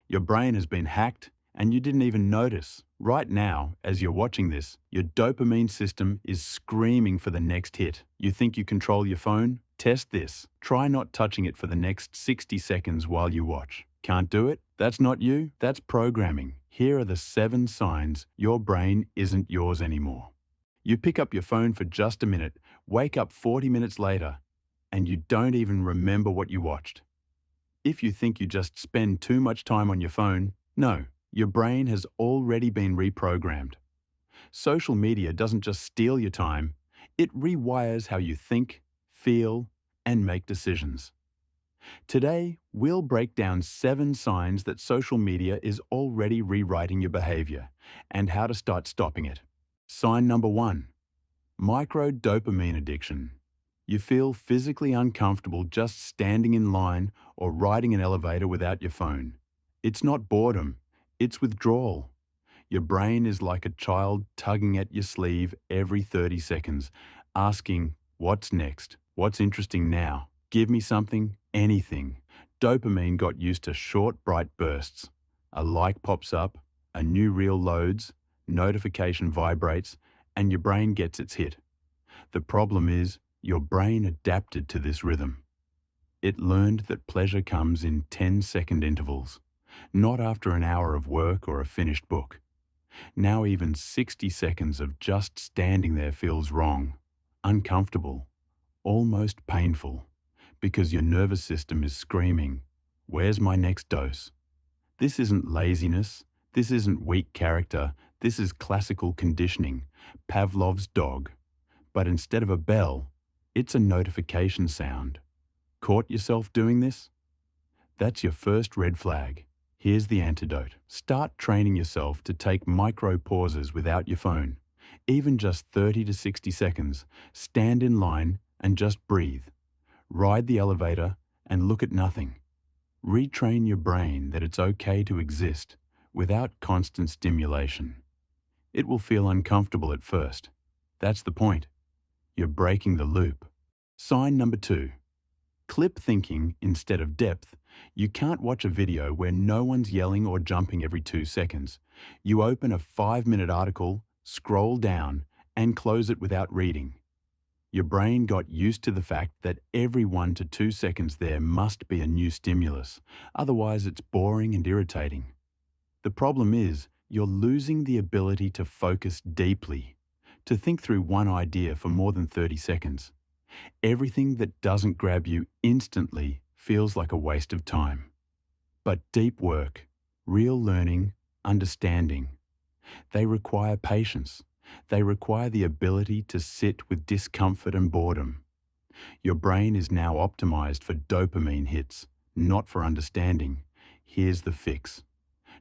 Your brain has been hacked and you didn't even notice. Right now, as you're watching this, your dopamine system is screaming for the next hit. You think you control your phone? Test this. Try not touching it for the next 60 seconds while you watch. Can't do it? That's not you, that's programming. Here are the 7 signs your brain isn't yours anymore. You pick up your phone for just a minute, wake up 40 minutes later, and you don't even remember what you watched. If you think you just spend too much time on your phone, no, your brain has already been reprogrammed. Social media doesn't just steal your time, it rewires how you think, feel, and make decisions. Today, we'll break down 7 signs that social media is already rewriting your behavior and how to start stopping it. Sign number 1. Microdopamine addiction. You feel physically uncomfortable just standing in line or riding an elevator without your phone. It's not boredom, it's withdrawal. Your brain is like a child tugging at your sleeve every 30 seconds, asking, "What's next? What's interesting now? Give me something, anything." Dopamine got used to short, bright bursts. A like pops up, a new reel loads, notification vibrates, and your brain gets its hit. The problem is, your brain adapted to this rhythm. It learned that pleasure comes in 10-second intervals, not after an hour of work or a finished book. Now even 60 seconds of just standing there feels wrong, uncomfortable, almost painful, because your nervous system is screaming, "Where's my next dose?" This isn't laziness, this isn't weak character, this is classical conditioning, Pavlov's dog. But instead of a bell, it's a notification sound. Caught yourself doing this? That's your first red flag. Here's the antidote. Start training yourself to take micro pauses without your phone. Even just 30 to 60 seconds. Stand in line and just breathe. Ride the elevator and look at nothing. Retrain your brain that it's okay to exist without constant stimulation. It will feel uncomfortable at first. That's the point. You're breaking the loop. Sign number 2. Clip thinking instead of depth. You can't watch a video where no one's yelling or jumping every 2 seconds. You open a 5-minute article, scroll down, and close it without reading. Your brain got used to the fact that every 1 to 2 seconds there must be a new stimulus. Otherwise, it's boring and irritating. The problem is, you're losing the ability to focus deeply, to think through one idea for more than 30 seconds. Everything that doesn't grab you instantly feels like a waste of time. But deep work, real learning, understanding, they require patience. They require the ability to sit with discomfort and boredom. Your brain is now optimized for dopamine hits, not for understanding. Here's the fix.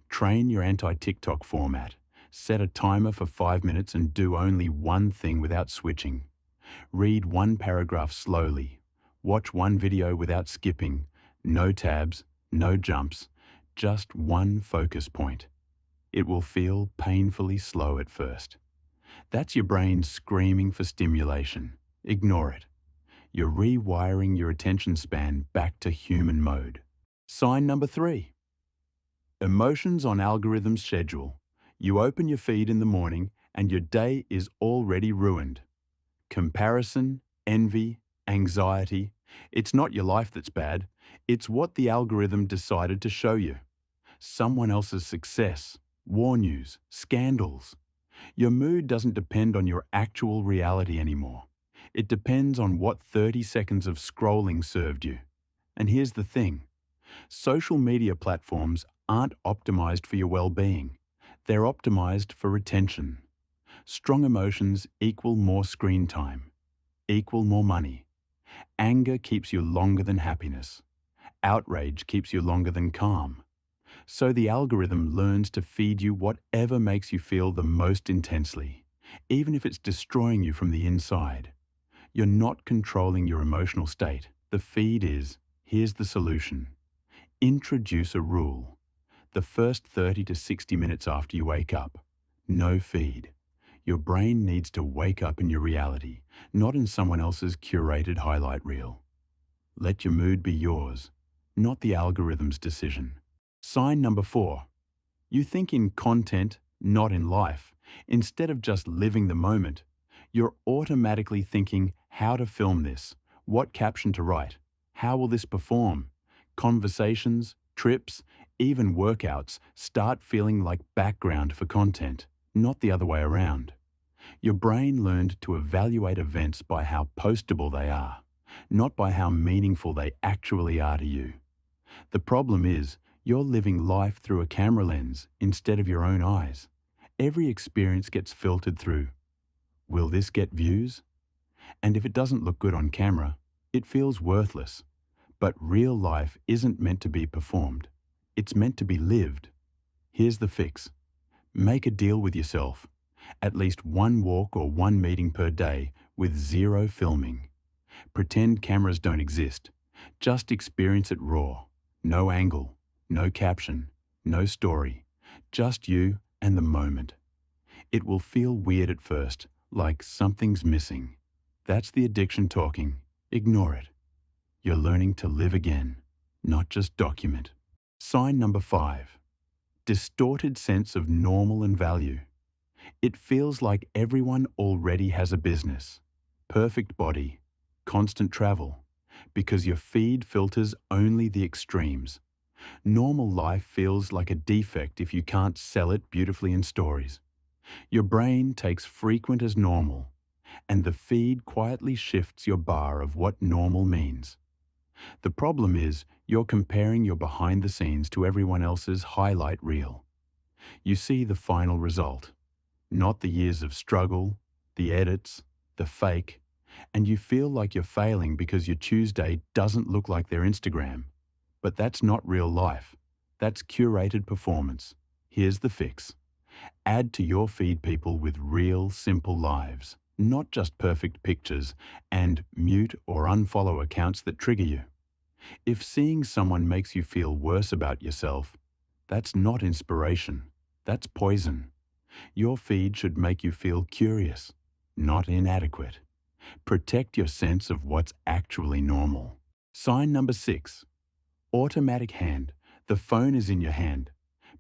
Train your anti-TikTok format. Set a timer for 5 minutes and do only one thing without switching. Read one paragraph slowly. Watch one video without skipping. No tabs, no jumps, just one focus point. It will feel painfully slow at first. That's your brain screaming for stimulation. Ignore it. You're rewiring your attention span back to human mode. Sign number 3. Emotions on algorithm's schedule. You open your feed in the morning and your day is already ruined. Comparison, envy, anxiety. It's not your life that's bad. It's what the algorithm decided to show you. Someone else's success, war news, scandals. Your mood doesn't depend on your actual reality anymore. It depends on what 30 seconds of scrolling served you. And here's the thing. Social media platforms aren't optimized for your well-being. They're optimized for retention. Strong emotions equal more screen time, equal more money. Anger keeps you longer than happiness. Outrage keeps you longer than calm. So the algorithm learns to feed you whatever makes you feel the most intensely, even if it's destroying you from the inside. You're not controlling your emotional state. The feed is, here's the solution. Introduce a rule. The first 30 to 60 minutes after you wake up, no feed. Your brain needs to wake up in your reality, not in someone else's curated highlight reel. Let your mood be yours, not the algorithm's decision. Sign number 4. You think in content, not in life. Instead of just living the moment, you're automatically thinking how to film this, what caption to write, how will this perform. Conversations, trips, even workouts start feeling like background for content, not the other way around. Your brain learned to evaluate events by how postable they are, not by how meaningful they actually are to you. The problem is, you're living life through a camera lens instead of your own eyes. Every experience gets filtered through. Will this get views? And if it doesn't look good on camera, it feels worthless. But real life isn't meant to be performed. It's meant to be lived. Here's the fix. Make a deal with yourself. At least one walk or one meeting per day with zero filming. Pretend cameras don't exist. Just experience it raw. No angle, no caption, no story. Just you and the moment. It will feel weird at first, like something's missing. That's the addiction talking. Ignore it. You're learning to live again, not just document. Sign number 5. Distorted sense of normal and value. It feels like everyone already has a business, perfect body, constant travel, because your feed filters only the extremes. Normal life feels like a defect if you can't sell it beautifully in stories. Your brain takes frequent as normal, and the feed quietly shifts your bar of what normal means. The problem is, you're comparing your behind the scenes to everyone else's highlight reel. You see the final result, not the years of struggle, the edits, the fake, and you feel like you're failing because your Tuesday doesn't look like their Instagram. But that's not real life. That's curated performance. Here's the fix. Add to your feed people with real, simple lives, not just perfect pictures, and mute or unfollow accounts that trigger you. If seeing someone makes you feel worse about yourself, that's not inspiration. That's poison. Your feed should make you feel curious, not inadequate. Protect your sense of what's actually normal. Sign number 6. Automatic hand. The phone is in your hand.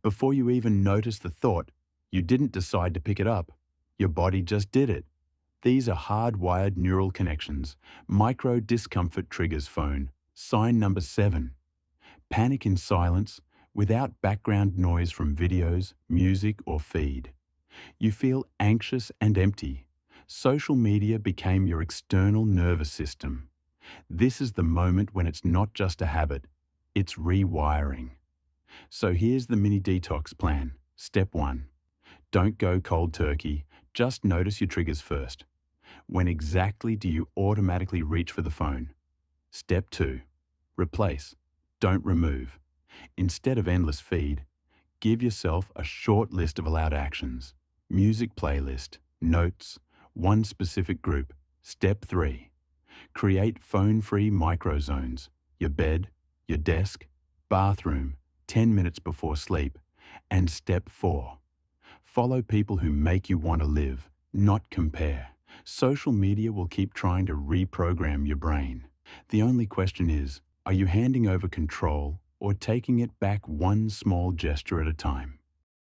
Before you even notice the thought, you didn't decide to pick it up. Your body just did it. These are hardwired neural connections. Micro discomfort triggers phone. Sign number 7. Panic in silence, without background noise from videos, music, or feed. You feel anxious and empty. Social media became your external nervous system. This is the moment when it's not just a habit, it's rewiring. So here's the mini detox plan. Step 1. Don't go cold turkey, just notice your triggers first. When exactly do you automatically reach for the phone? Step 2. Replace, don't remove. Instead of endless feed, give yourself a short list of allowed actions. Music playlist, notes, one specific group. Step 3. Create phone-free microzones. Your bed, your desk, bathroom, 10 minutes before sleep. And step 4. Follow people who make you want to live, not compare. Social media will keep trying to reprogram your brain. The only question is, are you handing over control or taking it back one small gesture at a time?